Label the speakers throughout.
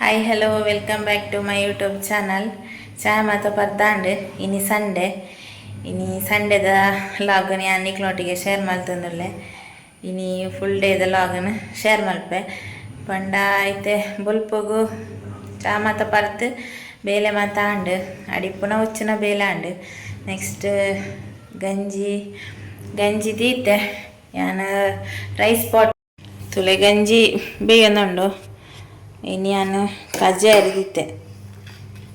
Speaker 1: Hi hello welcome back to my YouTube channel. ಚಾ ಮತ್ತು ಪರ್ದಾಂಡ್ ಇನಿ ಸಂಡೆದ ಲಾಗನ್ ಯಾನ್ ನಿಕ್ಲೊಟ್ಟಿಗೆ ಶೇರ್ ಮಲ್ತಂದುಲ್ಲೆ. ಇನಿ ಫುಲ್ ಡೇದ ಲಾಗನ್ ಶೇರ್ ಮಲ್ಪೆ ಪಂಡ ಐತೆ ಬುಲ್ಪಗು ಚಾ ಮತ್ತು ಪರ್ದು ಬೇಲೆ ಮಾತಾಂಡ್ ಅಡಿಪುನ ಉಚ್ಚಿನ ಬೇಲೆ ಆಂಡ್ ನೆಕ್ಸ್ಟ್ ಗಂಜಿ ತೀತೆ ಯಾನ್ ರೈಸ್ ಪಾಟ್ ತುಲೆ ಗಂಜಿ ಬೇಯೊಂದುಂಡು. ಇನ್ನು ನಾನು ಕಜ್ಜೆ ಅರಿದಿತ್ತೆ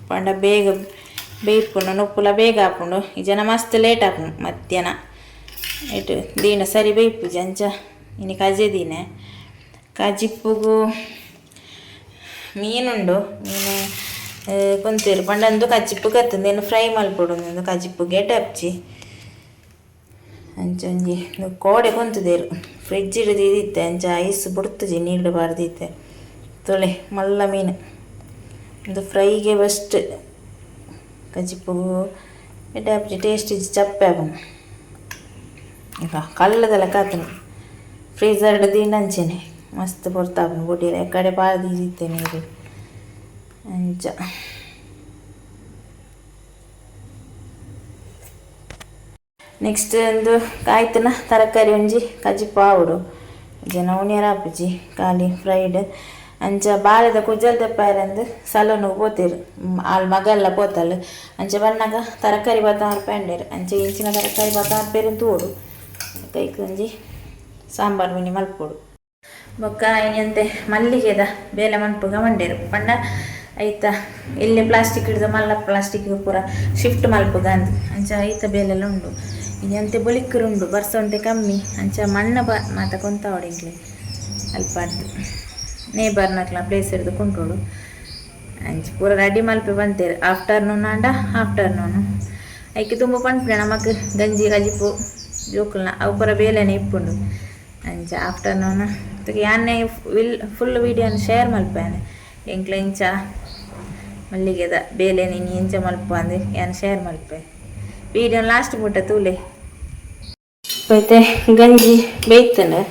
Speaker 1: ಪಂಡ ಬೇಗ ಬೇಯ್ಪುಂಡು ನೊಪ್ಪುಲ ಬೇಗ ಹಾಪುಂಡು. ಈ ಜನ ಮಸ್ತ್ ಲೇಟ್ ಹಾಪುಂಡು ಮಧ್ಯಾಹ್ನ ಏಟು ದೀನ ಸರಿ ಬೇಯ್ಪು ಜಂಚ ಇನ್ನು ಕಜ್ಜೆ ದೀನೆ ಕಜಿಪ್ಪುಗು ಮೀನುಂಡು. ಮೀನು ಕುಂತೇರು ಪಂಡಂದು ಕಜಿಪ್ಪು ಕತ್ತಂದು ಏನು ಫ್ರೈ ಮಲ್ಪೊಡು ಒಂದು ಕಜಿಪ್ಪುಗೆ ಟಪ್ಚಿ ಅಂಚೊಂಜಿ ಕೋಡೆ ಕುಂತದೇರು ಫ್ರಿಡ್ಜ್ ಹಿಡಿದಿತ್ತೆ ಅಂಚ ಐಸ್ ಬಿಡ್ತಜಿ ನೀರು ಬಾರ್ದಿತ್ತೆ ತೊಳೆ ಮಲ್ಲ ಮೀನು ಒಂದು ಫ್ರೈಗೆ ಬೆಸ್ಟ್ ಕಜಿಪ್ಪುಗು ಎಡ್ಡೆ ಟೇಸ್ಟ್ ಚಪ್ಪೆ ಆಪುಂಡು. ಈಗ ಕಲ್ಲದೆಲ್ಲ ಕಾತನು ಫ್ರೀಝರ್ ದಿಂಡು ಅಂಚೆನೆ ಮಸ್ತ್ ಪೊರ್ತಾಪುಂಡು ಬೊಡಿಯಲ್ಲ ಎಕ್ಕಡೆ ಪಾರ್ದಿತ್ತೆ ನೀರು ಅಂಚ. ನೆಕ್ಸ್ಟ್ ಒಂದು ಕಾಯ್ತನ ತರಕಾರಿ ಒಂಜಿ ಕಜಿಪ್ಪು ಆವಡು ಜನ ಉಣಿಯರ ಆಪುಜಿ ಖಾಲಿ ಫ್ರೈಡ್ ಅಂಚ ಬಾಳೆದ ಕುಜಲ್ ದೆಪ್ಪಾಯರಂದು ಸಲೂನಿಗೆ ಪೋತೇರು ಆಳ್ ಮಗಲ್ಲ ಪೋತಲ್ ಅಂಚ ಬಣ್ಣಗ ತರಕಾರಿ ಬತ್ತ ಹರ್ಪಂಡೇರು ಅಂಚ ಇಂಚಿನ ತರಕಾರಿ ಬತ್ತ ಹರ್ಪೇರು ತೋಡು ಕೈಕ್ ಒಂಜಿ ಸಾಂಬಾರು ಮಿನಿ ಮಲ್ಪೊಡು. ಬೊಕ್ಕ ಇಂತೆ ಮಲ್ಲಿಗೆದ ಬೇಲೆ ಮನ್ಪುಗ ಮಂಡೇರು ಪಂಡ ಐತ ಎಲ್ಲಿ ಪ್ಲಾಸ್ಟಿಕ್ ಹಿಡಿದು ಮಲ್ಲ ಪ್ಲಾಸ್ಟಿಕ್ ಪೂರ ಶಿಫ್ಟ್ ಮಲ್ಪುಗ ಅಂದ್ ಅಂಚ ಐತ ಬೇಲೆಲ್ಲ ಉಂಡು. ಇಂತೆ ಬೊಲಿಕ್ಕರುಂಡು ಬರ್ಸೊಂಟೆ ಕಮ್ಮಿ ಅಂಚ ಮಣ್ಣ ಮಾತ ಕೊಂತಾವಡಿಂಗ್ಲೆ ಅಲ್ಪಾಡ್ದು ನೇಬರ್ನಕ್ಲ ಪ್ಲೇಸ್ ಹಿಡಿದು ಕುಂಟೋಡು ಅಂಚ ಪೂರ ರೆಡಿ ಮಲ್ಪೆ ಬಂತೇರು. ಆಫ್ಟರ್ನೂನ್ ಐಕೆ ತುಂಬ ಪಂಡ್ಪೆ ನಮಕ್ ಗಂಜಿ ಕಜಿಪ್ಪು ಜೋಕುಲ್ನ ಅವು ಪೂರ ಬೇಲೆನೆ ಇಪ್ಪುಂಡು ಅಂಚ ಆಫ್ಟರ್ನೂನ್ ಯಾನ್ನೇ ಫುಲ್ ವೀಡಿಯೋನ ಶೇರ್ ಮಲ್ಪೇನೆ ಎಂಕ್ಲ ಇಂಚ ಮಲ್ಲಿಗೆದ ಬೇಲೆ ನೀನು ಇಂಚ ಮಲ್ಪ ಅಂದು ಯಾನ್ ಶೇರ್ ಮಲ್ಪೆ ವೀಡಿಯೋ ಲಾಸ್ಟ್ ಮುಟ್ಟ ತೂಲೆ ಮತ್ತೆ ಗಂಜಿ ಬೇಯ್ತಂಡು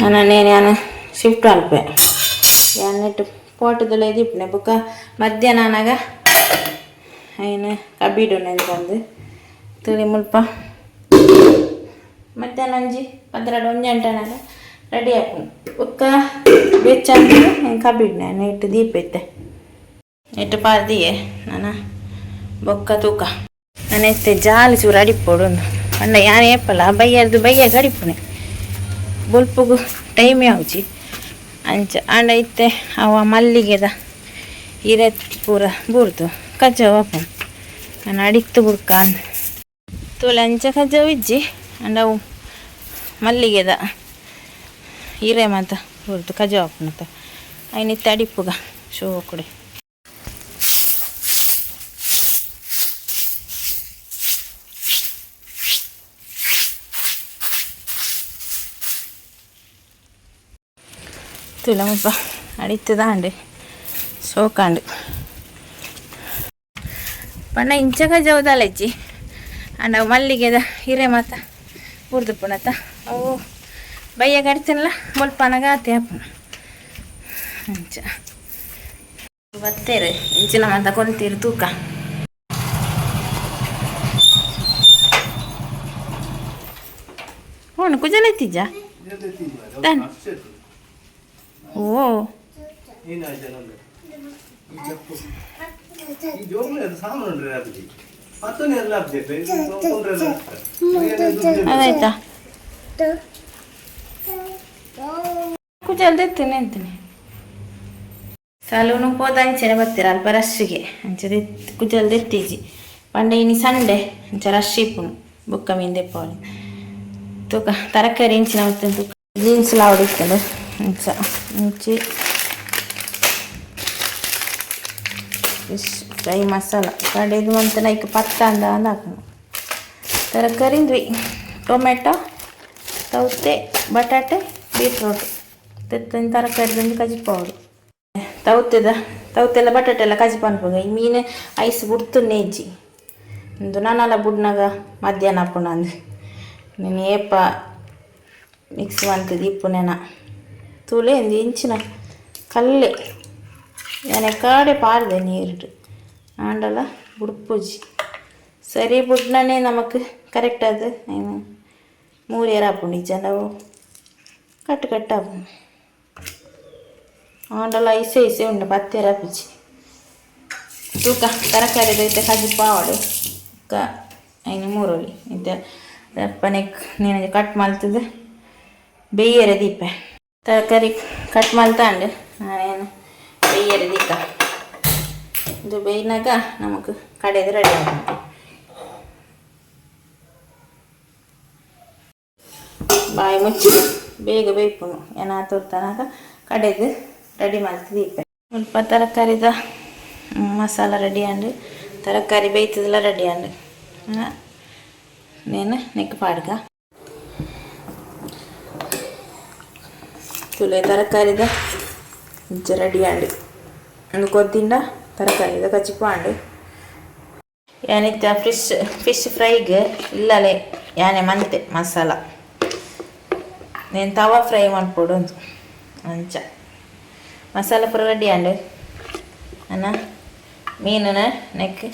Speaker 1: ನಾನು ಶಿಫ್ಟ್ ಮಲ್ಪೆ ಯಾನಿಟ್ಟು ಪೋಟದಲ್ಲ ಇದಿಪ್ಪನೆ ಬುಕ್ಕ ಮಧ್ಯಾಹ್ನನಾಗ ಏನು ಕಬ್ಬಿಡು ಬಂದು ತುಳಿ ಮುಲ್ಪ ಮಧ್ಯಾಹ್ನ ಒಂಜಿ 12 ಗಂಟೆನಾಗ ರೆಡಿ ಆಪುಂಡು ಬುಕ್ಕ ಬೆಚ್ಚಂದು ಕಬ್ಬಿಡ್ನೆ ಇಟ್ಟು ದೀಪ ಇತ್ತೆ ಇಟ್ಟು ಪಾರ್ದಿಯೆ ನಾನು ಬೊಕ್ಕ ತೂಕ ನಾನು ಎತ್ತೆ ಜಾಲಿ ಚೂರು ಅಡಿಪೋಡು ಪಂಡ ಯಾನು ಏಪಲ್ಲ ಬಯ್ಯಾಗ ಅಡಿಪುನೆ ಬೊಲ್ಪುಗು ಟೈಮ್ ಯಾವುಜಿ ಅಂಚ ಅಂಡ ಇತ್ತೆ ಅವ ಮಲ್ಲಿಗೆದ ಇರತ್ತಿ ಪೂರ ಬೂರ್ದು ಕಜ್ಜಾವ ಆಪುಂಡು ನಾನು ಅಡಿಕ್ತು ಬುಡ್ಕ ಅಂದ ತೋಲೆ ಅಂಚ ಕಜ್ಜಾವ ಇಜ್ಜಿ ಅಂಡ ಅವು ಮಲ್ಲಿಗೆದ ಹಿರೇ ಮಾತ ಬೂರ್ದು ಕಜ್ಜಾವ ಆಪುಂಡು ಐನಿತ್ತೆ ಅಡಿಪುಗ ಶೋ ಕೊಡೆ ತುಲಮಪ್ಪ ಅಡಿತದಾಂಡು ಸೋಕಾಂಡು ಪಂಡ ಇಂಚಗ ಜವದಾಲೆಜ್ಜಿ ಅಂಡ ಮಲ್ಲಿಗೆದ ಹಿರೇ ಮಾತ ಬುರ್ದು ಪುಣತ ಅವು ಬಯ್ಯ ಕಡಿತನಲ್ಲ ಮುಲ್ಪನಗ ಆತೆ ಆಪುಣ ಅಂಚ ಬತ್ತೇರು ಇಂಚಿನ ಮಾತ ಕೊಂತೀರು ತೂಕ ಹ್ಞೂ ಕುಜಲೆತ್ತಿಜ್ಜ ಓ ಅದಾಯ್ತಾ ಕುಜಲ್ ತೆತ್ತೇನೆ ಅಂತೀನಿ ಸಲೂನು ಹೋದ ಅಂಚೆನೆ ಬರ್ತೀರ ಅಲ್ಪ ರಶ್ಶಿಗೆ ಅಂಚೆ ಕುಜಲ್ ತೆತ್ತೀಜಿ ಪಂಡ ಇನಿ ಸಂಡೆ ಅಂಚ ರಶ್ ಇಪ್ಪುನು ಬುಕ್ಕ ಮೀನ್ ದೆಪ್ಪವಳಿ ತೂಕ ತರಕಾರಿ ಇಂಚಿನ ಮತ್ತೆ ತೂಕ ಜೀನ್ಸ್ ಲಾವಡಿತ್ತಂಡು ಅಂಚ ಮುಂಚೆ ಫಿಶ್ ಫ್ರೈ ಮಸಾಲ ಕಡೆದು ಅಂತ ಲೈಕ್ ಪತ್ತ ಅಂದ ಹಾಕೋಣ ತರಕಾರಿಂದ್ವಿ ಟೊಮೆಟೊ ಸೌತೆ ಬಟಾಟೆ ಬೀಟ್ರೋಟ್ ತೆತ್ತಂದು ತರಕಾರಿದಂದು ಕಜಿಪೌಡು ತೌತೆಲ್ಲ ಬಟಾಟೆ ಎಲ್ಲ ಕಜಿಪ ಅನ್ಪೋಗ ಈ ಮೀನು ಐಸ್ ಬಿಡ್ತು ನೇಜಿ ಒಂದು ನಾನೆಲ್ಲ ಬುಡ್ನಾಗ ಮಧ್ಯಾಹ್ನ ಹಾಪುಣ ಅಂದು ನೀನು ಏಪ ಮಿಕ್ಸ್ ಮಾಡ್ತಿದ್ದಿ ಇಪ್ಪುನೇನ ತೂಲೆ ಒಂದು ಇಂಚಿನ ಕಲ್ಲೆ ಯಾನೆ ಕಾಡೆ ಪಾಡ್ದೆ ನೀರು ಆಂಡಲ ಬುಡ್ಪುಜಿ ಸರಿ ಬುಡ್ನೇ ನಮಕ್ ಕರೆಕ್ಟ್ ಅದು ಮೂರೇರು ಹಾಪುಂಡು ನಿಜ ನಾವು ಕಟ್ಟು ಕಟ್ಟು ಹಾಪುಂಡು ಆಂಡಲ ಐಸೆ ಉಂಡು ಪತ್ತೇರು ಹಾಪಿಜಿ ತೂಕ ತರಕಾರಿ ಐತೆ ಕಜಿ ಪಾವಡು ಐನು ಮೂರೋಲಿ ಇತ್ತೆ ಅಪ್ಪನೆ ನೀನು ಕಟ್ ಮಾಡ್ತಿದ್ದೆ ಬೇಯರೆ ದೀಪ ತರಕಾರಿ ಕಟ್ ಮಾಡ್ತಾಂಡು ನಾನೇನು ಬೇಯರೆ ದೀಪ ಇದು ಬೇಯ್ನಾಗ ನಮಗೆ ಕಡೆದು ರೆಡಿ ಆಗುತ್ತೆ ಬಾಯಿ ಮುಚ್ಚಿ ಬೇಗ ಬೇಯ್ಪುಣು ಏನ ತೋರ್ತನಾಗ ಕಡೆದು ರೆಡಿ ಮಾಡ್ತಿದ್ದೀಪ ಸ್ವಲ್ಪ ತರಕಾರಿದ ಮಸಾಲ ರೆಡಿ ಆಂಡು ತರಕಾರಿ ಬೇಯ್ತದೆಲ್ಲ ರೆಡಿ ಆಂಡು నేను నెక్కి పాడుగా ತುಲೆ ತರಕಾರಿದ ರೆಡಿ ಆಂಡು ಒಂದು ಕೊದ್ದಿಂದ ತರಕಾರಿದ ಕಚ್ಚಿಪಾಂಡು ಯಾನಿತ್ತ ಫಿಶ್ ಫ್ರೈಗೆ ಇಲ್ಲಲೇ ಯಾನೆ ಮಂತೆ ಮಸಾಲ నేను ತವಾ ಫ್ರೈ ಮಾಡ್ಕೊಡು ಅಂಚ ಮಸಾಲ ಪೂರ ರೆಡಿ ಆಂಡು ಅನ್ನ ಮೀನನ ನೆಕ್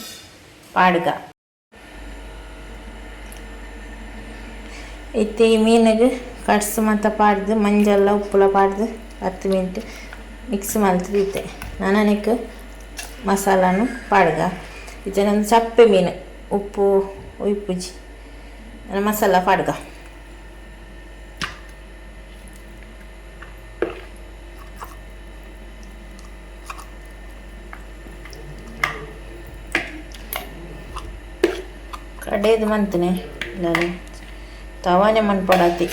Speaker 1: ಪಾಡುಗ ಇತ್ತೆ ಈ ಮೀನಿಗೆ ಕಟ್ಸು ಮತ್ತು ಪಾಡ್ದು ಮಂಜೆಲ್ಲ ಉಪ್ಪುಲ ಪಾಡ್ದು 10 ಮಿನಿಟ್ ಮಿಕ್ಸ್ ಮಾಡ್ತಿದ್ದೆ ನಾನು ನೆಕ್ ಮಸಾಲಾನು ಪಾಡ್ಗ ಇದು ನನ್ನ ಚಪ್ಪೆ ಮೀನು ಉಪ್ಪು ಉಪ್ಪುಜಿ ನನ್ನ ಮಸಾಲ ಪಾಡ್ಗ ಕಡೆದು ಮಂತನೆ ಇಲ್ಲ ತವಾನೆ ಮನ್ಪಡಾತಿ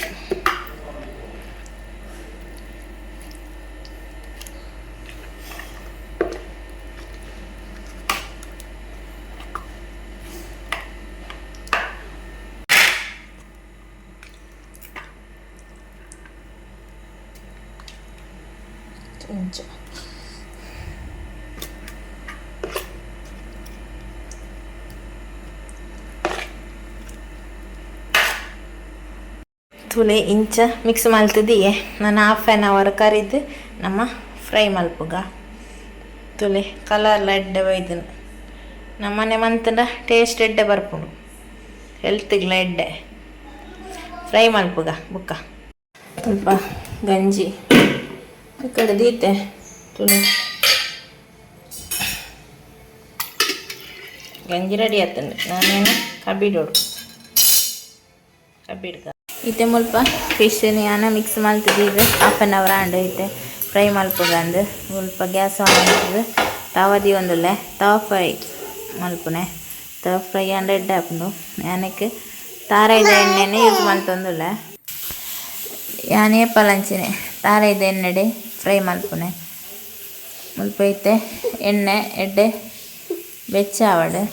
Speaker 1: ತುಲೆ ಇಂಚ ಮಿಕ್ಸ್ ಮಲ್ತಿದ್ದೀಯೆ ನಾನು ಹಾಫ್ ಆನ್ ಅವರ್ ಕರಿದು ನಮ್ಮ ಫ್ರೈ ಮಲ್ಪುಗ ತುಲೆ ಕಲರ್ಲ ಎಡ್ಡೆ ಒಯ್ದು ನಮ್ಮನೆ ಮಂತನ ಟೇಸ್ಟ್ ಎಡ್ಡೆ ಬರ್ಪುಂಡು ಹೆಲ್ತಿಗ್ಲ ಎಡ್ಡೆ ಫ್ರೈ ಮಲ್ಪುಗ ಬುಕ್ಕ ಸ್ವಲ್ಪ ಗಂಜಿ ಈ ಕಡೆ ದೀತೆ ತುಲೆ ಗಂಜಿ ರೆಡಿ ಆತಂಡು ನಾನೇನು ಕಬ್ಬಿಡೋಡು ಕಬ್ಬಿಡ್ಗ ಇತ್ತೆ ಮುಲ್ಪ ಫಿಶ್ ನಾನು ಮಿಕ್ಸ್ ಮಾಡ್ತಿದ್ದೀವಿ ಹಾಫ್ ಆನ್ ಅವರ್ ಆಂಡು ಇತ್ತೆ ಫ್ರೈ ಮಲ್ಪುಗಂದು ಸ್ವಲ್ಪ ಗ್ಯಾಸ್ ಆನ್ ಮಾಡ್ತಿದ್ದು ತವದಿ ಒಂದುಲ್ಲೆ ತವ ಫ್ರೈ ಮಲ್ಪುನೆ ತವ ಫ್ರೈ ಅಂಡ್ ಎಡ್ಡೆ ಹಾಪುಂಡು ಯಾನಕ್ಕೆ ತಾರೈದ ಎಣ್ಣೆನೇ ಯೂಸ್ ಮಾಡ್ತೊಂದುಲ್ಲೆ ಯಾನೇ ಪಲಂಚಿನೆ ತಾರೈದ ಎಣ್ಣೆಡೆ ಫ್ರೈ ಮಲ್ಪುನೆ ಮುಲ್ಪ ಇತ್ತೆ ಎಣ್ಣೆ ಎಡ್ಡೆ ಬೆಚ್ಚ ಆವಡು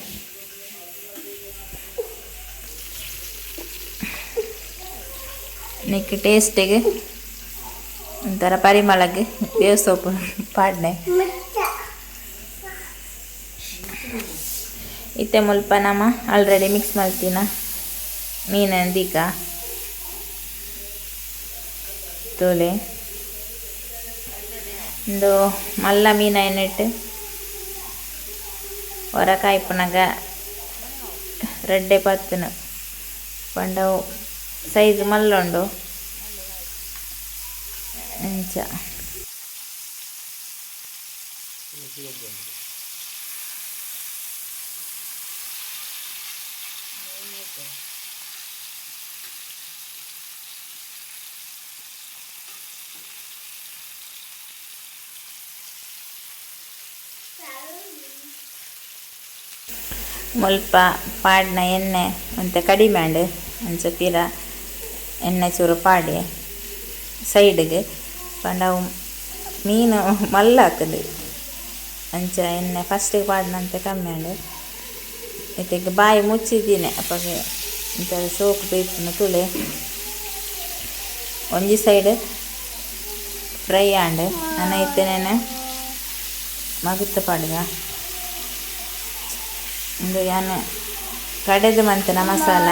Speaker 1: ನಿಕ್ಕೆ ಟೇಸ್ಟಿಗೆ ಒಂಥರ ಪರಿಮಳಗೆ ಬೇವು ಸೊಪ್ಪು ಪಾಡ್ನೆ ಇತ್ತೆ ಮುಲ್ಪ ನಮ್ಮ ಆಲ್ರೆಡಿ ಮಿಕ್ಸ್ ಮಾಡ್ತೀನ ಮೀನನ್ನು ದೀಕ ತೋಲೆ ಒಂದು ಮಲ್ಲ ಮೀನ ಎಣ್ಣಿಟ್ಟು ಹೊರ ಕಾಯ್ಪುನಾಗ ರೆಡ್ಡೆ ಪತ್ತನು ಪಂಡವು ಸೈಜ್ ಮಲ್ಲುಂಡು ಅಂಚ ಮುಲ್ಪ ಪಾಡ್ನ ಎಣ್ಣೆ ಅಂತ ಕಡಿಮೆ ಅಂಡು ಅಂಚ ತೀರ ಎಣ್ಣೆ ಚೂರು ಪಾಡಿ ಸೈಡ್ಗೆ ಪಂಡವು ಮೀನು ಮಲ್ಲ ಹಾಕದು ಅಂಚ ಎಣ್ಣೆ ಫಸ್ಟಿಗೆ ಪಾಡಿನಂತೆ ಕಮ್ಮಿ ಅಂಡು ಇದಕ್ಕೆ ಬಾಯಿ ಮುಚ್ಚಿದ್ದೀನಿ ಅಪ್ಪಗೆ ಇಂಥ ಸೋಕು ಬೇಯ್ಪುನ ತುಳೆ ಒಂಜಿ ಸೈಡ್ ಫ್ರೈ ಆಂಡು ನಾನು ಇತ್ತೇನೆ ಮಗುತ್ತ ಪಾಡ್ಗ ಒಂದು ಯಾನು ಕಡೆದು ಮಂತನ ಮಸಾಲ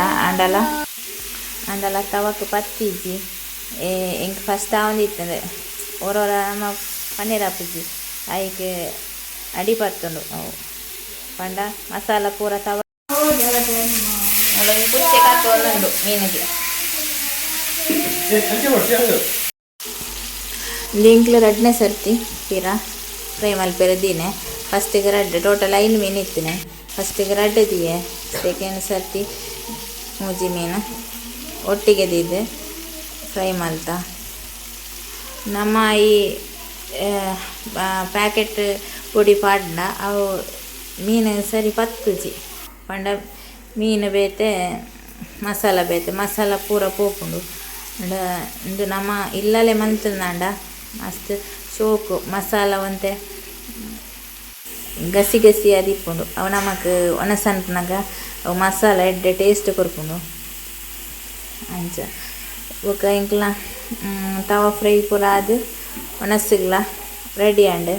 Speaker 1: ಅಂಡಲ ತವಕ್ಕೆ ಪತ್ತಿಜ್ಜಿ ಇಂಕ ಫಸ್ಟ್ ಆವೊಂದಿತ್ತಂದೆ ನಮ್ಮ ಪನ್ನೀರ್ ಹಾಪಿಜಿ ಆಯ್ಕೆ ಅಡಿ ಪತ್ತುಂಡು ಅವು ಪಂಡ ಮಸಾಲ ಪೂರ ತವ ಕುಚ್ಚೆ ಕಾತು ಒಂದುಂಡು ಮೀನಿಗೆ ಲಿಂಕ್ಲು ರಡ್ನೆ ಸರ್ತಿ ಪೀರ ಫ್ರೈ ಮಲ್ಪೆರದೀನೆ ಫಸ್ಟಿಗೆ ರಡ್ಡೆ ಟೋಟಲ್ 5 ಮೀನು ಇತ್ತಿನೆ ಫಸ್ಟಿಗೆ ರಡ್ಡೆ ದಿಯೆ ಸೆಕೆಂಡ್ ಸರ್ತಿ ಮೂಜಿ ಮೀನು ಒಟ್ಟಿಗೆ ದಿದೆ ಫ್ರೈ ಮಲ್ತ ನಮ್ಮ ಈ ಪ್ಯಾಕೆಟ್ ಪುಡಿ ಪಾಡ್ನ ಅವು ಮೀನು ಸರಿ ಪತ್ತುಜಿ ಪಂಡ ಮೀನು ಬೇತೆ ಮಸಾಲ ಪೂರ ಪೋಪುಂಡು ಇಂದು ನಮ್ಮ ಇಲ್ಲಲೆ ಮಂತಂದಾಂಡ ಮಸ್ತ್ ಶೋಕು ಮಸಾಲ ಒಂತೆ ಗಸಿ ಗಸಿ ಅದಿಪ್ಪುಂಡು ಅವು ನಮಕ್ ಒಣಸನ್ಪನಾಗ ಅವು ಮಸಾಲ ಎಡ್ಡೆ ಟೇಸ್ಟ್ ಕೊರ್ಪುಂಡು ಅಂಚ ಬೊಕ ಇಂಕ್ಲ ತವ ಫ್ರೈ ಪೂರ ಆದ್ ಒಣಸಿಗ್ಲ ರೆಡಿ ಆಂಡ್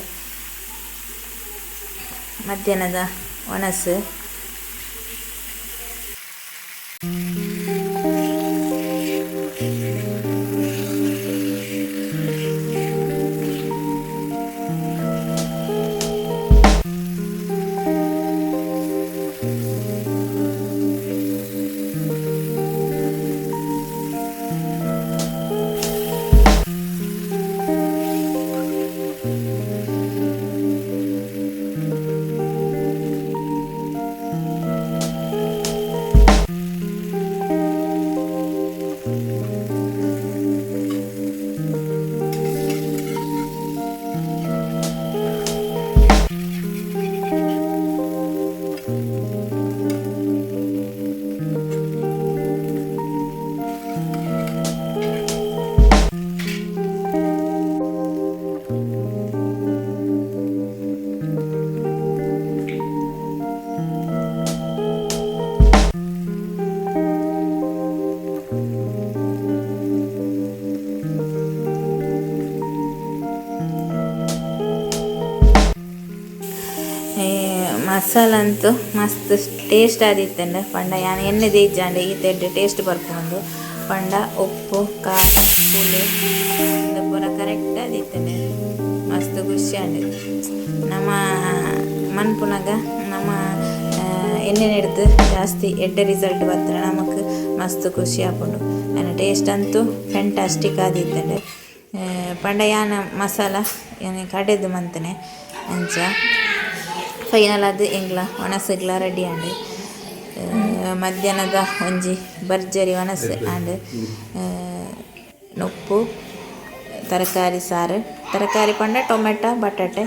Speaker 1: ಮಧ್ಯಾಹ್ನದ ಒಣಸು ಮಸಾಲ ಅಂತೂ ಮಸ್ತ್ ಟೇಸ್ಟ್ ಆದಿತ್ತಂಡ ಪಂಡ ಯಾನು ಎಣ್ಣೆ ದೇಯ್ಜಾಂಡೆ ಈತೆಡ್ಡೆ ಟೇಸ್ಟ್ ಬರ್ಕೊಂಡು ಪಂಡ ಉಪ್ಪು ಖಾರ ಹುಳಿ ಇದು ಪೂರ ಕರೆಕ್ಟ್ ಆದಿತ್ತಂಡೆ ಮಸ್ತ್ ಖುಷಿ ಆಂಡೆ ನಮ್ಮ ಮನ್ಪುನಾಗ ನಮ್ಮ ಎಣ್ಣೆ ಹಿಡ್ದು ಜಾಸ್ತಿ ಎಡ್ಡೆ ರಿಸಲ್ಟ್ ಬರ್ತಾರೆ ನಮಕ್ ಮಸ್ತ್ ಖುಷಿ ಆಪುಂಡು ನನ್ನ ಟೇಸ್ಟ್ ಅಂತೂ ಫ್ಯಾಂಟಾಸ್ಟಿಕ್ ಆದಿತ್ತಂಡೆ ಪಂಡ ಯಾನ ಮಸಾಲ ಏನು ಕಡೆದು ಮಂತನೆ ಅಂಚ ಫೈನಲ್ ಅದು ಎಂಗ್ಲ ಒಣಸಗ್ಲ ರೆಡಿ ಆಂಡ್ ಮಧ್ಯಾಹ್ನದ ಒಂಜಿ ಭರ್ಜರಿ ಒಣಸು ಆಂಡ್ ನೊಪ್ಪು ತರಕಾರಿ ಸಾರು ತರಕಾರಿ ಪಂಡ ಟೊಮೆಟೊ ಬಟಾಟೆ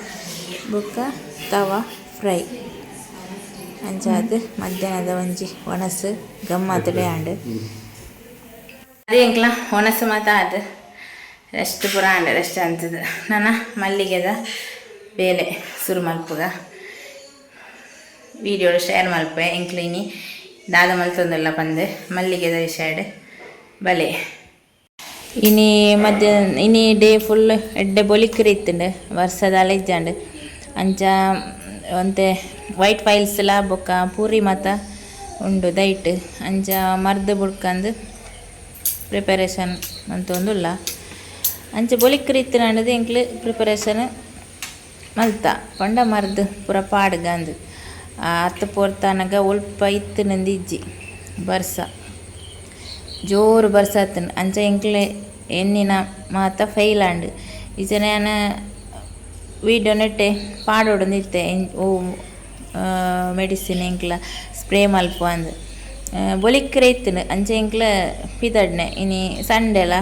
Speaker 1: ಬೊಕ್ಕ ತವ ಫ್ರೈ ಅಂಚಾದ ಮಧ್ಯಾಹ್ನದ ಒಂಜಿ ಒಣಸು ಗಮ್ಮತ್ತಡೆ ಆಂಡ್ ಅದೇ ಎಂಕ್ಲ ಒಣಸು ಮಾತ ಅದು ರೆಸ್ಟ್ ಪೂರ ಆಂಡ್ ರೆಸ್ಟ್ ಅಂತದ್ದು ನನ್ನ ಮಲ್ಲಿಗೆದ ಬೇಲೆ ಸುರು ಮಲ್ಪುಗ ವಿಡಿಯೋ ಶೇರ್ ಮಲ್ಪೆ ಎಂಕ್ಲಿನಿ ದಾದ ಮಲ್ತೊಂದೆಲ್ಲ ಬಂದು ಮಲ್ಲಿಗೆದ ವಿಷಯ ಬಲೆ ಇನಿ ಡೇ ಫುಲ್ ಎಡ್ಡೆ ಬೊಲಿಕ್ರಿ ಇತ್ತಂಡು ವರ್ಷದ ಅಲೆಜ್ಜಾಂಡು ಅಂಚ ಒಂತೆ ವೈಟ್ ಫೈಲ್ಸ್ಲ ಬೊಕ್ಕ ಪೂರಿ ಮಾತ ಉಂಡು ದೈಟ್ ಅಂಚ ಮರ್ದು ಬುಡ್ಕಂದು ಪ್ರಿಪರೇಷನ್ ಅಂತೊಂದುಲ್ಲ ಅಂಚ ಬೊಲಿಕ್ರಿ ಇತ್ತಿನಂಡದು ಎಂಕ್ಲು ಪ್ರಿಪರೇಷನ್ ಮಲ್ತ ಪಂಡ ಮರ್ದು ಪೂರ ಪಾಡ್ಗಂದು ಅತ್ತ ಪೋರ್ತನಗ ಒಲ್ಪ ಇತ್ತಿನಂದು ಇಜ್ಜಿ ಬರ್ಸ ಜೋರು ಬರ್ಸ ಆತನು ಅಂಚ ಎಂಕ್ಲೆ ಎಣ್ಣಿನ ಮಾತ ಫೈಲಾಂಡ್ ಈಚೆ ನಾನು ವೀಡಿಯೋ ನೆಟ್ಟೆ ಪಾಡೋಡಂದಿರ್ತೆ ಓ ಮೆಡಿಸಿನ್ ಎಂಕ್ಲ ಸ್ಪ್ರೇ ಮಲ್ಪ ಅಂದು ಬೊಲಿಕ್ರೆ ಇತ್ತನು ಅಂಚ ಎಂಕ್ಲ ಪಿದಡ್ನೆ ಇನಿ ಸಂಡೆಲ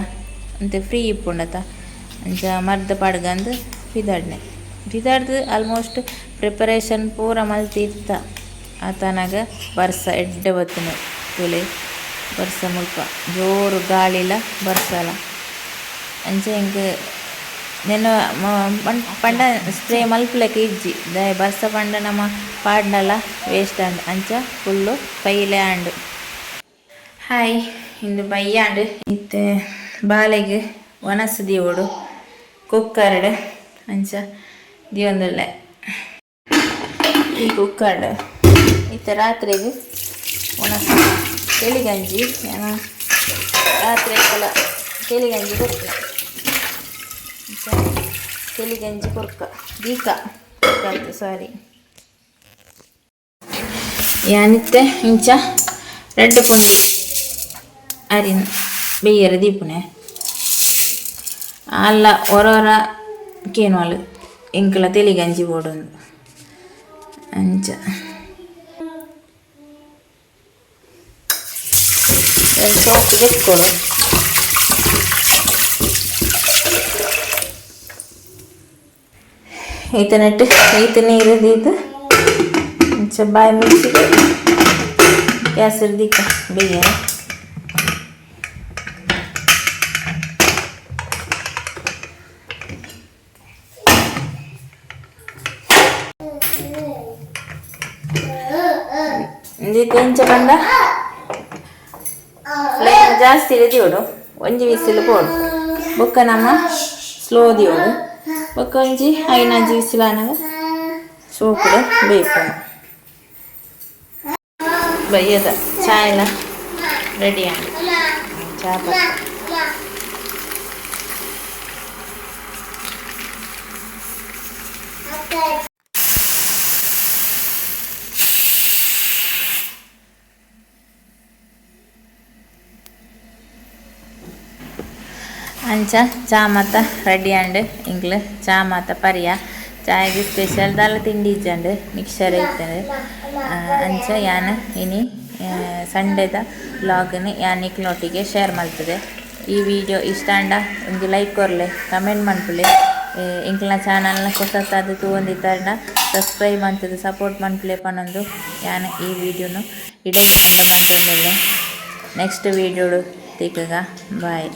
Speaker 1: ಅಂತೆ ಫ್ರೀ ಇಪ್ಪುಂಡತ ಅಂಚ ಮರ್ದ ಪಾಡ್ಗಂದು ಪಿದಡ್ನೆ ಪಿದಾಡ್ದು ಆಲ್ಮೋಸ್ಟ್ ಪ್ರಿಪರೇಷನ್ ಪೂರ ಮಲ್ತಿರ್ತ ಆತನಾಗ ಬರ್ಸ ಎಡ್ಡೆ ಬತ್ತನು ತುಲೆ ಬರ್ಸ ಮುಲ್ಪ ಜೋರು ಗಾಳಿಲ ಬರ್ಸಲ ಅಂಚೆ ಹಿಂಗೆ ನೆನ ಪಂಡ ಸ್ಪ್ರೇ ಮಲ್ಪಲೆಕ್ಕ ಇಜ್ಜಿ ದಾಯ ಬರ್ಸ ಪಂಡ ನಮ್ಮ ಪಾಡ್ನಲ್ಲ ವೇಸ್ಟ್ ಆಂಡ್ ಅಂಚ ಫುಲ್ಲು ಪೈಲೆ ಆಂಡು ಹಾಯ್ ಇಂದು ಬಯ್ಯಾಂಡು ಇತ್ತೆ ಬಾಲೆಗೆ ಒಣಸು ದೀವೋಡು ಕುಕ್ಕರ್ಡ್ ಅಂಚ ದಿಯೊಂದುಲ್ಲೆ ಈ ಕುಕ್ಕರ್ಡ್ ಇತ್ತ ರಾತ್ರಿಗೆ ಒಣಸು ತೆಲಿಗಂಜಿ ನಾನು ರಾತ್ರಿ ಎಲ್ಲ ತೆಲಿಗಂಜಿ ಕೊಡ್ತೀನಿ ತೆಲಿಗಂಜಿ ಕೊರ್ಕ ದೀಕ ಸಾರಿ ಯಾನಿತ್ತೆ ಇಂಚ ರೆಡ್ ಪುಂಡಿ ಅರಿನ ಬೆಯ್ಯರ ದೀಪುನೆ ಅಲ್ಲ ಹೊರ ಕೇನುವಲು ಇಂಕಲ ತೆಲಿಗಂಜಿ ಬೋಡೊಂದು ಅಂಚ ಸೋಪು ಬೆಕ್ಕೊಡು ಈತ ನೆಟ್ಟು ಈತ ನೀರು ದೀತು ಅಂಚ ಬಾಯಿ ಮಿಕ್ಸಿಗೆ ಗ್ಯಾಸರು ದೀಕ ಬೇಯ ಇದಕ್ಕೆ ಇಂಚ ಬಂದ ಫ್ಲೇಮ್ ಜಾಸ್ತಿ ಇಳಿದಿಯೋಡು ಒಂಜಿ ವಿಸಿಲು ಪೋಡು ಬೊಕ್ಕ ನಮ್ಮ ಸ್ಲೋ ದಿಯೋಡು ಬೊಕ್ಕ ಒಂಜಿ 5 ವಿಸಿಲು ಆನಾಗ ಸೂಪುಡು ಬೇಯ್ಪುನು ಬಯ್ಯದ ಚಾಯೆಲ್ಲ ರೆಡಿ ಆಗಿ ಚಾ ಅಂಚ ಚಾ ಮಾತ ರೆಡಿ ಆಂಡ್ ಇಂಗ್ಲು ಚಾ ಮಾತ ಪರಿಯ ಚಾಯ್ಗೆ ಸ್ಪೆಷಲ್ ದಾಲ ತಿಂಡಿ ಇಜ್ಜಂಡು ಮಿಕ್ಸರ್ ಇರ್ತದೆ ಅಂಚ ಯಾನು ಇನಿ ಸಂಡೆದ ವ್ಲಾಗ್ನ ಯಾನಿಕ್ಲೊಟ್ಟಿಗೆ ಶೇರ್ ಮಾಡ್ತದೆ ಈ ವಿಡಿಯೋ ಇಷ್ಟ ಅಂಡ ಒಂದು ಲೈಕ್ ಕೊರ್ಲೆ ಕಮೆಂಟ್ ಮನ್ಪುಲೆ ಇಂಕ್ಲ ಚಾನಲ್ನ ಹೊಸತಾದ ತೂವೊಂದಿತ್ತಾಂಡ ಸಬ್ಸ್ಕ್ರೈಬ್ ಮಾಡ್ತದೆ ಸಪೋರ್ಟ್ ಮನ್ಪುಲೆ ಪನ್ನೊಂದು ಯಾನು ಈ ವಿಡಿಯೋನು ಇಡೇ ಎಂಡ್ ಮಾಡ್ತಂದೆ ನೆಕ್ಸ್ಟ್ ವಿಡಿಯೋಡು ತಿಕ್ಕಗ ಬಾಯ್.